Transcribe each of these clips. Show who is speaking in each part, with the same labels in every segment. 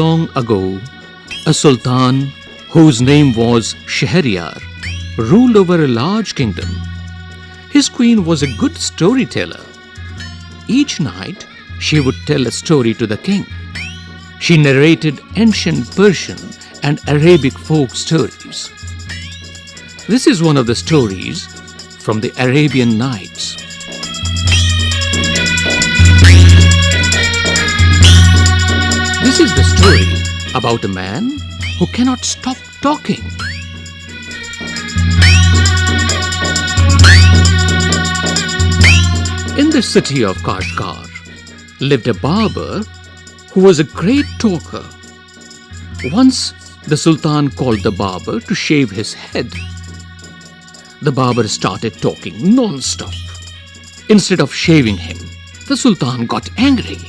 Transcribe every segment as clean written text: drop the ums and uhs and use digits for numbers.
Speaker 1: long ago, a sultan whose name was Shahryar ruled over a large kingdom. His queen was a good storyteller. Each night, she would tell a story to the king. She narrated ancient Persian and Arabic folk stories. This is one of the stories from the Arabian Nights. This is the story about a man who cannot stop talking. In the city of Kashgar lived a barber who was a great talker. Once the Sultan called the barber to shave his head. The barber started talking non-stop. Instead of shaving him, the Sultan got angry.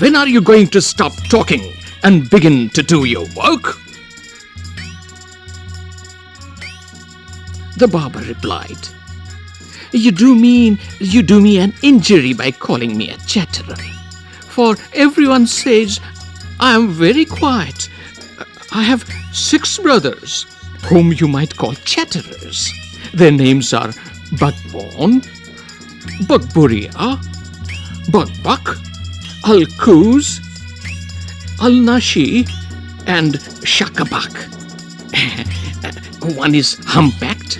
Speaker 1: "When are you going to stop talking and begin to do your work?" The barber replied, You do me an injury by calling me a chatterer. For everyone says I am very quiet. I have 6 brothers, whom you might call chatterers. Their names are Bugbon, Bugburia, Bugbuk, Al-Kuz, Al-Nashi, and Shakabak. One is humpbacked,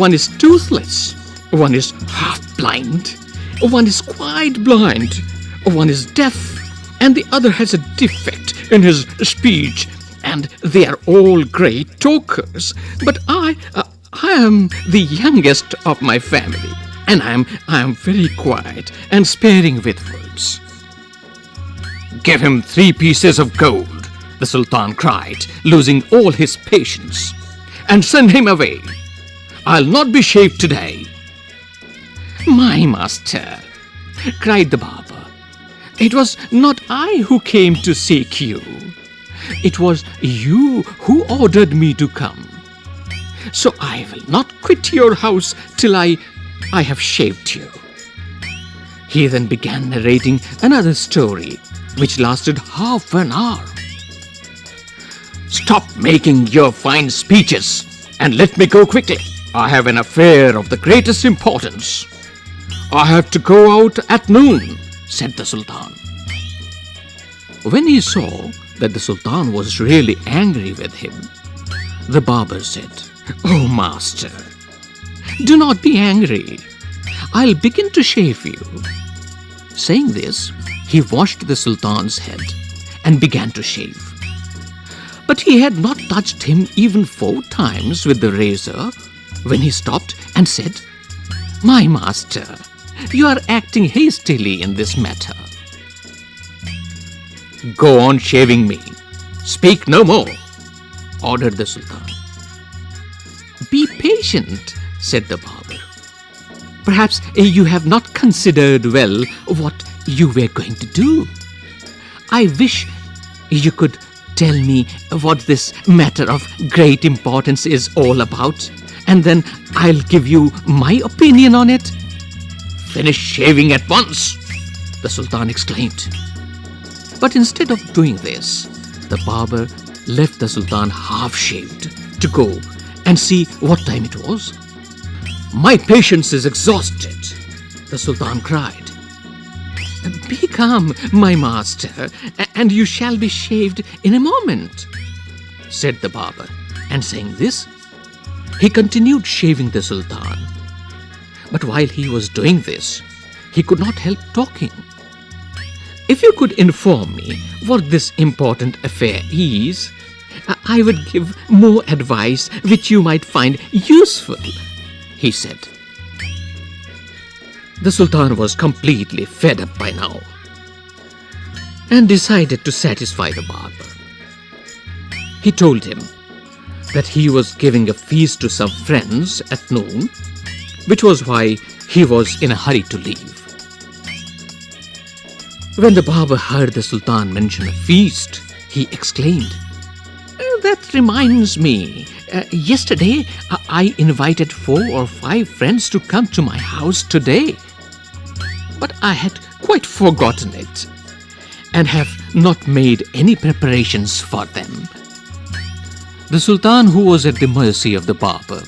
Speaker 1: one is toothless, one is half-blind, one is quite blind, one is deaf, and the other has a defect in his speech, and they are all great talkers. But I am the youngest of my family, and I am very quiet and sparing with words. "Give him 3 pieces of gold," the Sultan cried, losing all his patience, "and send him away. I'll not be shaved today." "My master," cried the barber, "it was not I who came to seek you. It was you who ordered me to come. So I will not quit your house till I have shaved you." He then began narrating another story, which lasted half an hour. "Stop making your fine speeches and let me go quickly. I have an affair of the greatest importance. I have to go out at noon," said the Sultan. When he saw that the Sultan was really angry with him, the barber said, "Oh, master, do not be angry. I'll begin to shave you." Saying this, he washed the Sultan's head and began to shave. But he had not touched him even 4 times with the razor when he stopped and said, "My master, you are acting hastily in this matter." "Go on shaving me. Speak no more," ordered the Sultan. "Be patient," said the barber. "Perhaps you have not considered well what you were going to do. I wish you could tell me what this matter of great importance is all about, and then I'll give you my opinion on it." "Finish shaving at once," the Sultan exclaimed. But instead of doing this, the barber left the Sultan half-shaved to go and see what time it was. "My patience is exhausted," the Sultan cried. "Be calm, my master, and you shall be shaved in a moment," said the barber. And saying this, he continued shaving the Sultan. But while he was doing this, he could not help talking. "If you could inform me what this important affair is, I would give more advice which you might find useful," he said. The Sultan was completely fed up by now and decided to satisfy the barber. He told him that he was giving a feast to some friends at noon, which was why he was in a hurry to leave. When the barber heard the Sultan mention a feast, he exclaimed, "That reminds me. Yesterday, I invited 4 or 5 friends to come to my house today. But I had quite forgotten it. and have not made any preparations for them. The Sultan, who was at the mercy of the barber,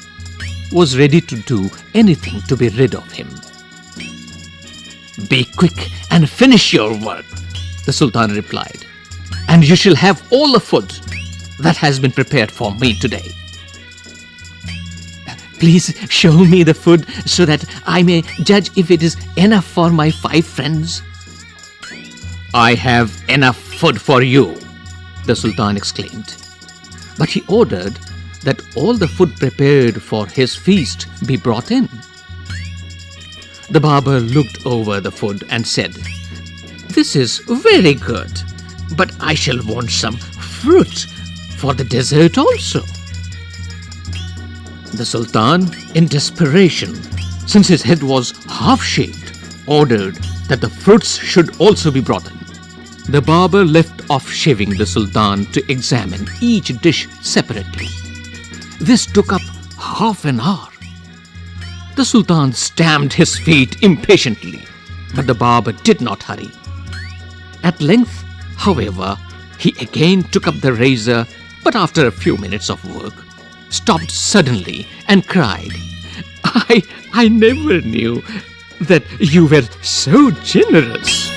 Speaker 1: was ready to do anything to be rid of him. "Be quick and finish your work," the Sultan replied, "and you shall have all the food that has been prepared for me today." "Please show me the food so that I may judge if it is enough for my 5 friends." "I have enough food for you," the Sultan exclaimed. But he ordered that all the food prepared for his feast be brought in. The barber looked over the food and said, "This is very good, but I shall want some fruit for the dessert also." The Sultan, in desperation, since his head was half-shaved, ordered that the fruits should also be brought in. The barber left off shaving the Sultan to examine each dish separately. This took up half an hour. The Sultan stamped his feet impatiently, but the barber did not hurry. At length, however, he again took up the razor, but after a few minutes of work, stopped suddenly and cried, I never knew that you were so generous."